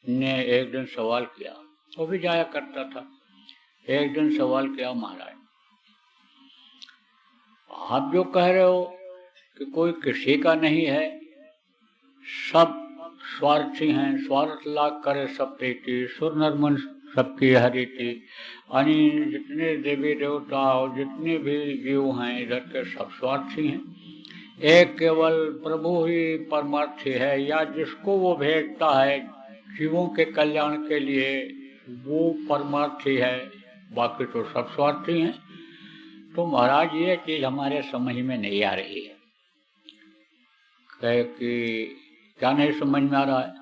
ने एक दिन सवाल किया, वो भी जाया करता था। एक दिन सवाल किया, महाराज आप जो कह रहे हो कि कोई किसी का नहीं है, सब स्वार्थी हैं, स्वार्थ लाग करे सब प्रीति, सुर नर मन सबकी हरीति। यानी जितने देवी देवता और जितने भी जीव हैं इधर के सब स्वार्थी हैं, एक केवल प्रभु ही परमार्थी है, या जिसको वो भेजता है जीवों के कल्याण के लिए वो परमार्थी है, बाकी तो सब स्वार्थी हैं। तो महाराज ये चीज हमारे समझ में नहीं आ रही है। कहे कि क्या नहीं समझ में आ रहा है?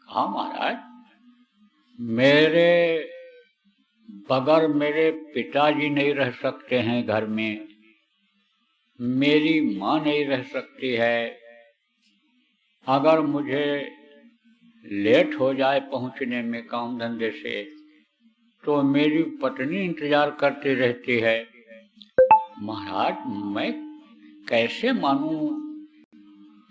हाँ महाराज, मेरे बगैर मेरे पिताजी नहीं रह सकते हैं घर में, मेरी माँ नहीं रह सकती है। अगर मुझे लेट हो जाए पहुंचने में काम धंधे से तो मेरी पत्नी इंतजार करती रहती है। महाराज मैं कैसे मानूं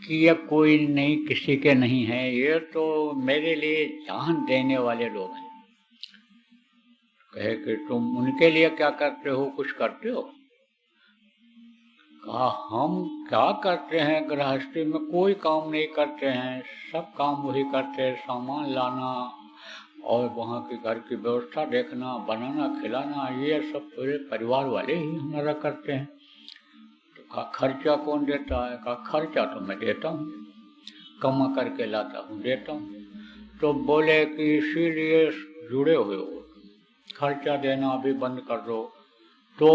कि ये कोई नहीं, किसी के नहीं है, ये तो मेरे लिए जान देने वाले लोग हैं। कहे कि तुम उनके लिए क्या करते हो, कुछ करते हो? कहा हम क्या करते हैं, गृहस्थी में कोई काम नहीं करते हैं, सब काम वही करते हैं, सामान लाना और वहाँ की घर की व्यवस्था देखना, बनाना खिलाना, ये सब पूरे परिवार वाले ही हमारा करते हैं। तो कहा खर्चा कौन देता है? कहा खर्चा तो मैं देता हूँ, कमा करके लाता हूँ, देता हूँ। तो बोले कि इसीलिए जुड़े हुए हो, खर्चा देना अभी बंद कर दो तो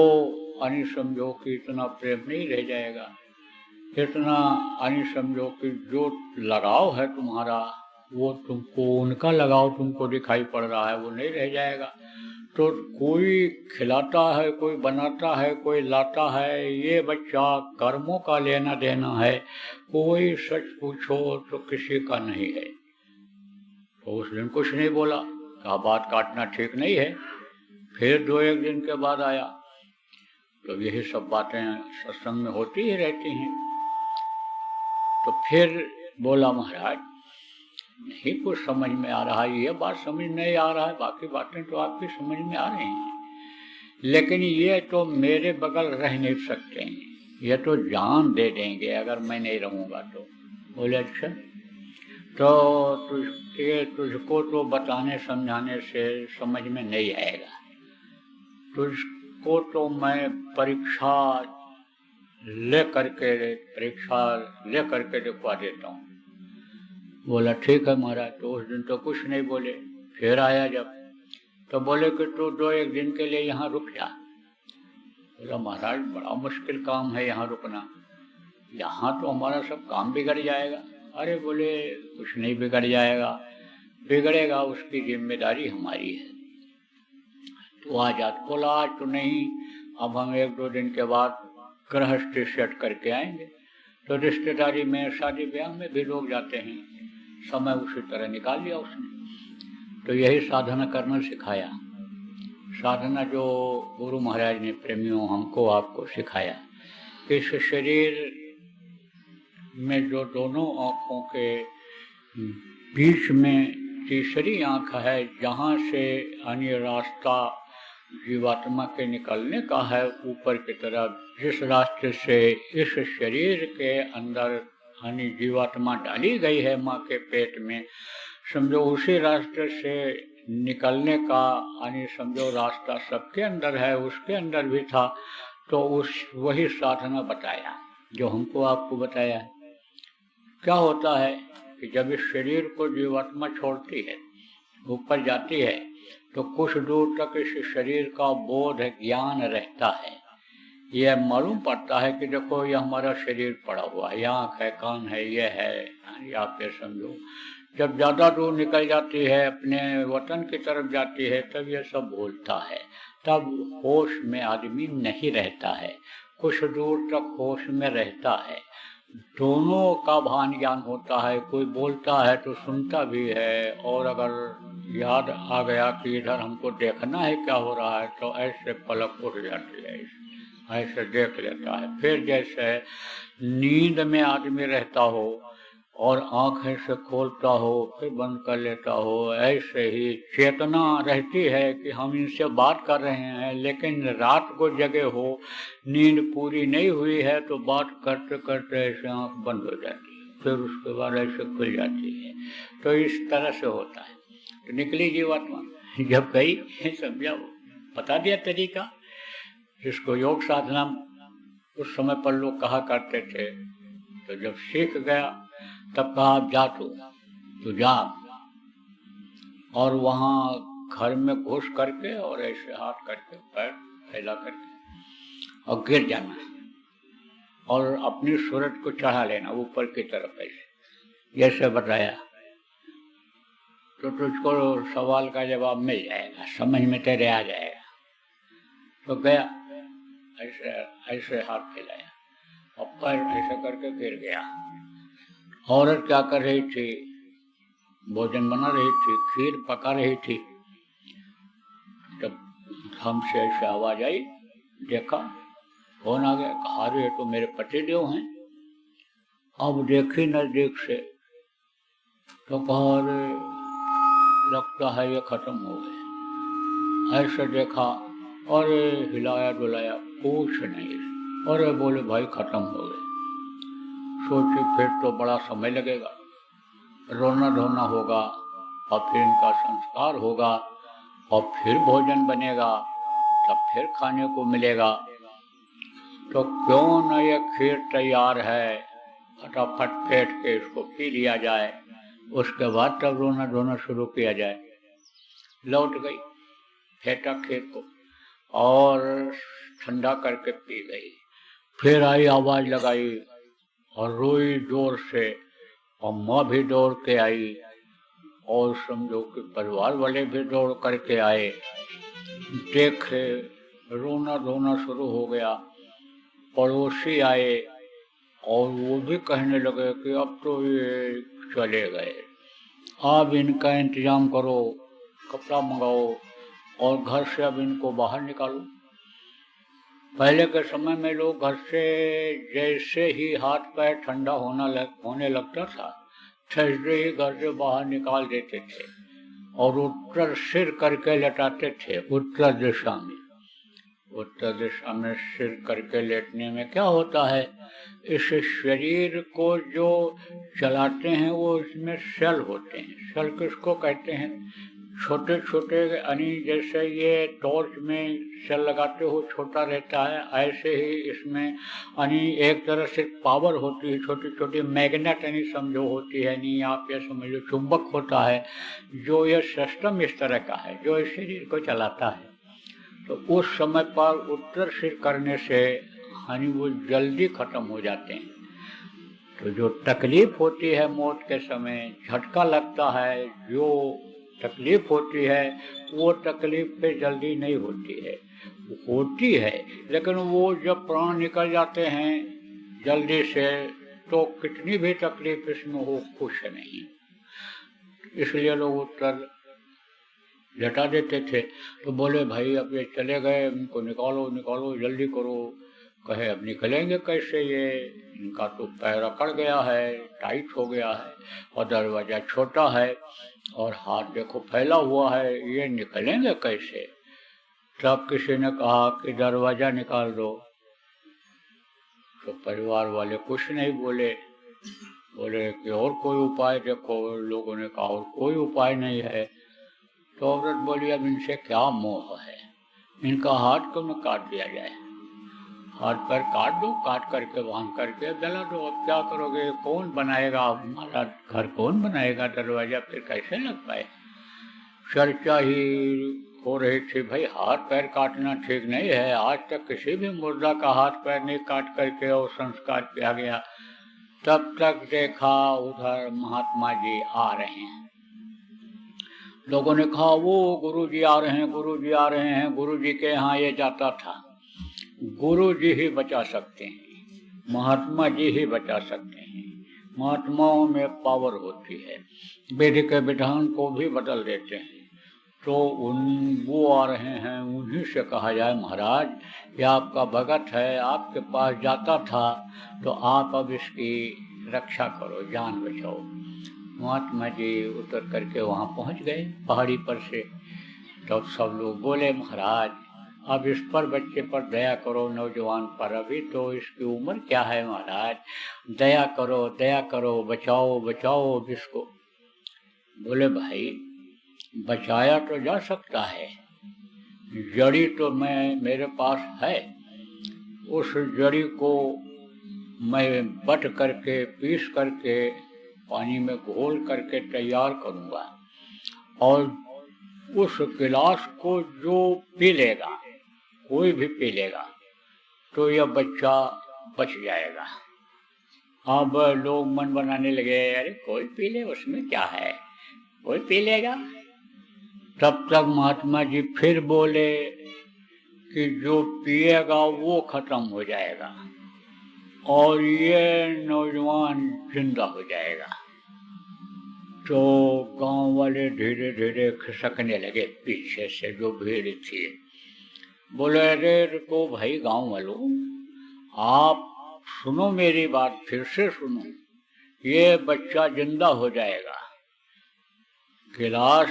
अनि समझो कि इतना प्रेम नहीं रह जाएगा, इतना अनि समझो कि जो लगाव है तुम्हारा वो तुमको, उनका लगाव तुमको दिखाई पड़ रहा है, वो नहीं रह जाएगा। तो कोई खिलाता है, कोई बनाता है, कोई लाता है, ये बच्चा कर्मों का लेना देना है, कोई सच पूछो तो किसी का नहीं है। तो उस दिन कुछ नहीं बोला, कहा बात काटना ठीक नहीं है। फिर 2-1 दिन के बाद आया तो यही सब बातें सत्संग में होती ही रहती हैं। तो फिर बोला महाराज नहीं कुछ समझ में आ रहा है, ये बात समझ नहीं आ रहा है, बाकी बातें तो आपकी समझ में आ रही हैं, लेकिन ये तो मेरे बगल रह नहीं सकते हैं, ये तो जान दे देंगे अगर मैं नहीं रहूँगा तो। बोले अच्छा, तो तुझको तो बताने समझाने से समझ में नहीं आएगा, तुझको तो मैं परीक्षा ले करके दिखवा देता हूँ। बोला ठीक है महाराज। तो उस दिन तो कुछ नहीं बोले। फिर आया जब तो बोले कि तू 2-1 दिन के लिए यहाँ रुक जा। बोला महाराज बड़ा मुश्किल काम है यहाँ रुकना, यहाँ तो हमारा सब काम बिगड़ जाएगा। अरे बोले कुछ नहीं बिगड़ जाएगा, बिगड़ेगा उसकी जिम्मेदारी हमारी है, तो आ जा। बोला आज तो नहीं, अब हम 1-2 दिन के बाद गृहस्थी सेट करके आएंगे। तो रिश्तेदारी में शादी ब्याह में भी लोग जाते हैं, समय उसी तरह निकाल लिया उसने। तो यही साधना करना सिखाया, साधना जो गुरु महाराज ने प्रेमियों हमको आपको सिखाया। इस शरीर में जो दोनों आँखों के बीच में तीसरी आँख है, जहाँ से अन्य रास्ता जीवात्मा के निकलने का है ऊपर की तरफ, जिस रास्ते से इस शरीर के अंदर यानी जीवात्मा डाली गई है माँ के पेट में, समझो उसी रास्ते से निकलने का यानी समझो रास्ता सबके अंदर है, उसके अंदर भी था। तो उस वही साधना बताया जो हमको आपको बताया है। क्या होता है कि जब इस शरीर को जीवात्मा छोड़ती है, ऊपर जाती है, तो कुछ दूर तक इस शरीर का बोध ज्ञान रहता है। यह मालूम पड़ता है कि देखो ये हमारा शरीर पड़ा हुआ है, ये आँख है, कान है, ये है, या फिर समझो जब ज़्यादा दूर निकल जाती है, अपने वतन की तरफ जाती है, तब ये सब भूलता है, तब होश में आदमी नहीं रहता है, कुछ दूर तक होश में रहता है, दोनों का भान ज्ञान होता है। कोई बोलता है तो सुनता भी है, और अगर याद आ गया कि इधर हमको देखना है क्या हो रहा है, तो ऐसे पलक उठ जाती है, ऐसे देख लेता है। फिर जैसे नींद में आदमी रहता हो और आँख ऐसे खोलता हो फिर बंद कर लेता हो, ऐसे ही चेतना रहती है कि हम इनसे बात कर रहे हैं, लेकिन रात को जगे हो, नींद पूरी नहीं हुई है तो बात करते करते ऐसे आँख बंद हो जाती है, फिर उसके बाद ऐसे खुल जाती है। तो इस तरह से होता है। तो निकली जीवात्मा जब गई, समझा, बता दिया तरीका, जिसको योग साधना उस समय पर लोग कहा करते थे। तो जब सीख गया तब कहा अब जा तू जा, और वहाँ घर में घुस करके और ऐसे हाथ करके पैर फैला करके और गिर जाना और अपनी सूरत को चढ़ा लेना ऊपर की तरफ ऐसे, जैसे बताया। तो तुझको सवाल का जवाब मिल जाएगा, समझ में तेरे आ जाएगा। तो गया, ऐसे ऐसे हाथ फैलाया और पैर ऐसे करके गिर गया। औरत क्या कर रही थी, भोजन बना रही थी, खीर पका रही थी। तब हमसे ऐसे आवाज आई, देखा कौन आ गया, कहा रे तो मेरे पतिदेव हैं। अब देखी नजदीक से तो कहा रे लगता है ये खत्म हो गए। ऐसे देखा और हिलाया डुलाया, कुछ नहीं। और बोले भाई खत्म हो गए। सोचे फिर तो बड़ा समय लगेगा, रोना धोना होगा और फिर इनका संस्कार होगा और फिर भोजन बनेगा, तब फिर खाने को मिलेगा। तो क्यों न ये खीर तैयार है, फटाफट फेंट के इसको पी लिया जाए, उसके बाद तब रोना धोना शुरू किया जाए। लौट गई, फेंटा खीर को और ठंडा करके पी गई। फिर आई, आवाज लगाई और रोई जोर से, और माँ भी दौड़ के आई और समझो कि परिवार वाले भी दौड़ करके आए। देखे रोना धोना शुरू हो गया। पड़ोसी आए और वो भी कहने लगे कि अब तो ये चले गए, अब इनका इंतजाम करो, कपड़ा मंगाओ और घर से अब इनको बाहर निकालो। पहले के समय में लोग घर से जैसे ही हाथ पैर ठंडा होने लगता था, ठहरे ही घर से बाहर निकाल देते थे और उत्तर सिर करके लेटाते थे। उत्तर दिशा में, उत्तर दिशा में सिर करके लेटने में क्या होता है, इस शरीर को जो चलाते हैं वो इसमें सेल होते हैं। सेल किसको कहते हैं, छोटे छोटे यानी जैसे ये टॉर्च में सेल लगाते हो छोटा रहता है, ऐसे ही इसमें यानी एक तरह से पावर होती है, छोटी छोटी मैग्नेट यानी समझो होती है, नहीं आप ये समझ लो चुंबक होता है, जो ये सिस्टम इस तरह का है जो इस शरीर को चलाता है। तो उस समय पर उत्तर सिर करने से यानी वो जल्दी खत्म हो जाते हैं। तो जो तकलीफ होती है मौत के समय, झटका लगता है, जो तकलीफ होती है वो तकलीफ पे जल्दी नहीं होती है, होती है, लेकिन वो जब प्राण निकल जाते हैं जल्दी से तो कितनी भी तकलीफ इसमें हो कुछ नहीं। इसलिए लोग उत्तर लटा देते थे। तो बोले भाई अब ये चले गए, इनको निकालो निकालो जल्दी करो। कहे अब निकलेंगे कैसे, ये इनका तो पैर अकड़ गया है, टाइट हो गया है और दरवाजा छोटा है और हाथ देखो फैला हुआ है, ये निकलेंगे कैसे। तब किसी ने कहा कि दरवाजा निकाल दो। तो परिवार वाले कुछ नहीं बोले, बोले कि और कोई उपाय देखो। लोगों ने कहा और कोई उपाय नहीं है। तो औरत बोली अब इनसे क्या मोह है, इनका हाथ क्यों न काट दिया जाए, हाथ पैर काट दो, काट करके बांध करके जला दो। अब क्या करोगे, कौन बनाएगा हमारा घर, कौन बनाएगा दरवाजा, फिर कैसे लग पाए। चर्चा ही हो रही थी, भाई हाथ पैर काटना ठीक नहीं है, आज तक किसी भी मुर्दा का हाथ पैर नहीं काट करके और संस्कार किया गया। तब तक देखा उधर महात्मा जी आ रहे हैं। लोगों ने कहा वो गुरु जी आ रहे हैं, गुरु जी आ रहे हैं, गुरु जी के यहाँ ये जाता था। गुरु जी ही बचा सकते हैं, महात्मा जी ही बचा सकते हैं। महात्माओं में पावर होती है, वेद के विधान को भी बदल देते हैं। तो वो आ रहे हैं, उन्हीं से कहा जाए महाराज ये आपका भगत है, आपके पास जाता था, तो आप अब इसकी रक्षा करो, जान बचाओ। महात्मा जी उतर करके वहाँ पहुँच गए पहाड़ी पर से। तो सब लोग बोले, महाराज अब इस पर, बच्चे पर दया करो, नौजवान पर, अभी तो इसकी उम्र क्या है महाराज, दया करो, दया करो, बचाओ बचाओ अब इसको। बोले, भाई बचाया तो जा सकता है, जड़ी तो मेरे पास है, उस जड़ी को मैं बट करके, पीस करके, पानी में घोल करके तैयार करूँगा, और उस गिलास को जो पी लेगा, कोई भी पी लेगा, तो यह बच्चा बच जाएगा। अब लोग मन बनाने लगे, अरे कोई पी ले, उसमें क्या है, कोई पी लेगा। तब तक महात्मा जी फिर बोले कि जो पिएगा वो खत्म हो जाएगा और ये नौजवान जिंदा हो जाएगा। तो गांव वाले धीरे धीरे खिसकने लगे पीछे से, जो भीड़ थी। बोले, अरे रुको भाई गांव वालों, आप सुनो मेरी बात, फिर से सुनो, ये बच्चा जिंदा हो जाएगा। गिलास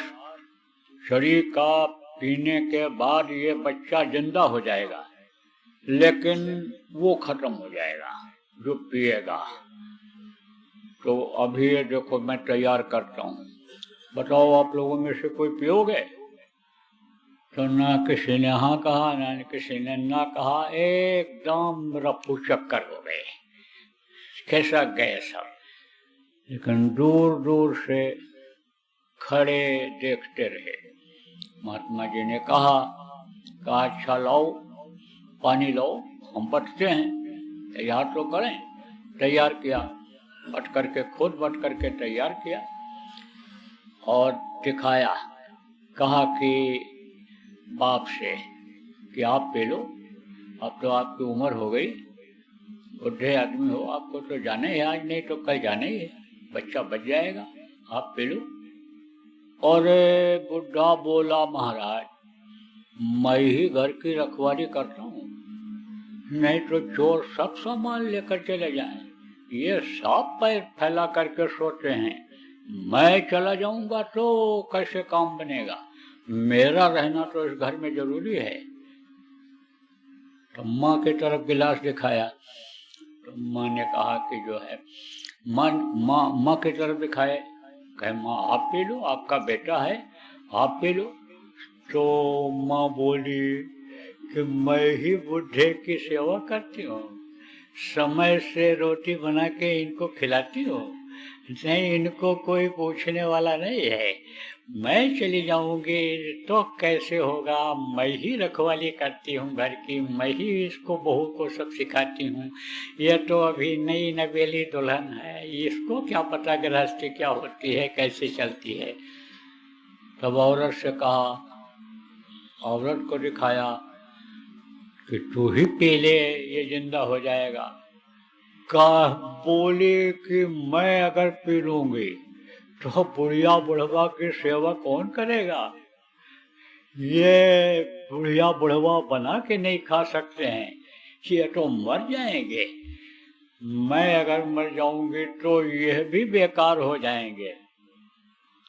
शरीर का पीने के बाद ये बच्चा जिंदा हो जाएगा, लेकिन वो खत्म हो जाएगा जो पिएगा। तो अभी ये देखो मैं तैयार करता हूँ, बताओ आप लोगों में से कोई पियोगे? तो ना किसी ने हाँ कहा, ना किसी ने ना कहा, एकदम रफू चक्कर हो गए, खिसक गए सब। लेकिन दूर दूर से खड़े देखते रहे। महात्मा जी ने कहा, अच्छा लाओ पानी लाओ, हम बटते हैं, तैयार तो करें। तैयार किया, बट करके, खुद बट करके तैयार किया और दिखाया। कहा कि बाप से कि आप पी लो, अब तो आपकी उम्र हो गई, बुढ़े आदमी हो, आपको तो जाना है, आज नहीं तो कल जाना ही है, बच्चा बच जाएगा, आप पी लो। और बुढ़ा बोला, महाराज मैं ही घर की रखवाली करता हूँ, नहीं तो चोर सब सामान लेकर चले जाएं, ये सब पैर फैला करके सोते हैं, मैं चला जाऊंगा तो कैसे काम बनेगा, मेरा रहना तो इस घर में जरूरी है। तो माँ की तरफ गिलास दिखाया, तो माँ ने कहा कि जो है, माँ की तरफ दिखाए, कहे माँ आप पी लो, आपका बेटा है, आप पी लो। तो माँ बोली कि मैं ही बुढ़े की सेवा करती हूँ, समय से रोटी बना के इनको खिलाती हूँ, नहीं इनको कोई पूछने वाला नहीं है, मैं चली जाऊंगी तो कैसे होगा, मैं ही रखवाली करती हूँ घर की, मैं ही इसको बहू को सब सिखाती हूँ, यह तो अभी नई नवेली दुल्हन है, इसको क्या पता गृहस्थी क्या होती है, कैसे चलती है। तब औरत से कहा, औरत को दिखाया कि तू ही पी ले, ये जिंदा हो जाएगा। बोले कि मैं अगर पी लूंगी तो बुढ़िया बुढ़वा की सेवा कौन करेगा, ये बुढ़िया बुढ़वा बना के नहीं खा सकते हैं, ये तो मर जाएंगे, मैं अगर मर जाऊंगी तो यह भी बेकार हो जाएंगे।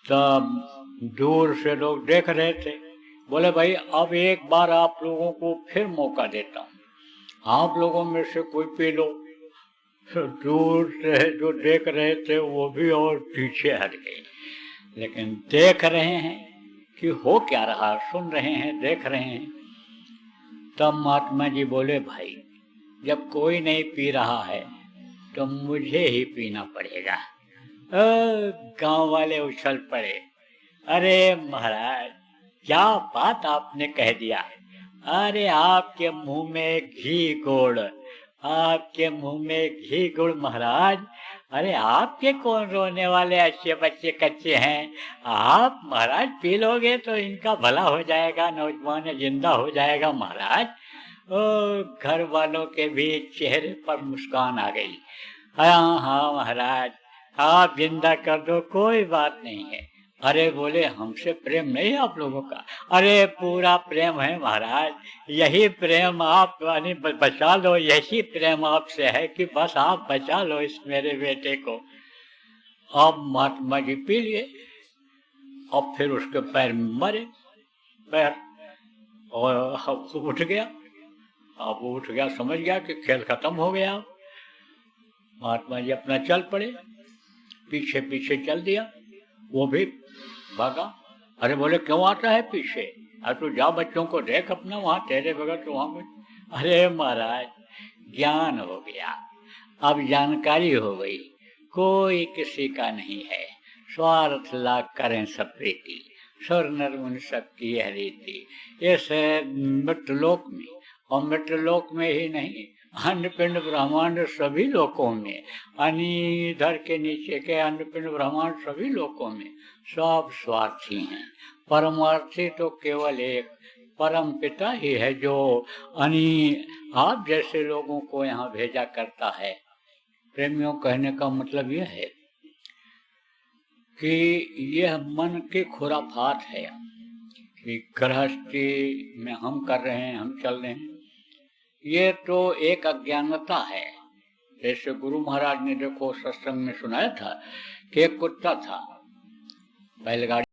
तब दूर से लोग देख रहे थे, बोले भाई अब एक बार आप लोगों को फिर मौका देता हूँ, आप लोगों में से कोई पी लो। दूर से जो देख रहे थे वो भी और पीछे हट गए, लेकिन देख रहे हैं कि हो क्या रहा, सुन रहे हैं, देख रहे हैं। तब महात्मा जी बोले, भाई जब कोई नहीं पी रहा है तो मुझे ही पीना पड़ेगा। गांव वाले उछल पड़े, अरे महाराज क्या बात आपने कह दिया, अरे आपके मुंह में घी गुड़, आपके मुंह में घी गुड़ महाराज, अरे आपके कौन रोने वाले अच्छे बच्चे कच्चे हैं, आप महाराज पी लोगे तो इनका भला हो जाएगा, नौजवान जिंदा हो जाएगा महाराज। घर वालों के भी चेहरे पर मुस्कान आ गई, हाँ हाँ महाराज आप जिंदा कर दो, कोई बात नहीं है, अरे बोले हमसे प्रेम नहीं है आप लोगों का? अरे पूरा प्रेम है महाराज, यही प्रेम आप यानी बचा लो, यही प्रेम आपसे है कि बस आप बचा लो इस मेरे बेटे को। अब महात्मा जी पी लिए, अब फिर उसके पैर में मरे पैर, और उठ गया। अब वो उठ गया, समझ गया कि खेल खत्म हो गया। महात्मा जी अपना चल पड़े, पीछे पीछे चल दिया, वो भी भागा। अरे बोले क्यों आता है पीछे? अरे तू जा बच्चों को देख अपना, वहां तेरे बगैर तो वहां कुछ। अरे महाराज ज्ञान हो गया, अब जानकारी हो गई, कोई किसी का नहीं है, स्वार्थ लाग करें सब प्रीति, स्वर नर मुनि सबकी यह रीति। इस मृतलोक में, और मृतलोक में ही नहीं, अन्य पिंड ब्रह्मांड सभी लोकों में, अनिधर के नीचे के अन्य पिंड ब्रह्मांड सभी लोकों में सब स्वार्थी हैं। परमार्थी तो केवल एक परम पिता ही है, जो आप जैसे लोगों को यहाँ भेजा करता है। प्रेमियों, कहने का मतलब यह है कि यह मन के खुराफात है कि गृहस्थी में हम कर रहे हैं, हम चल रहे हैं, ये तो एक अज्ञानता है। जैसे गुरु महाराज ने देखो सत्संग में सुनाया था कि एक कुत्ता था बैलगाड़ी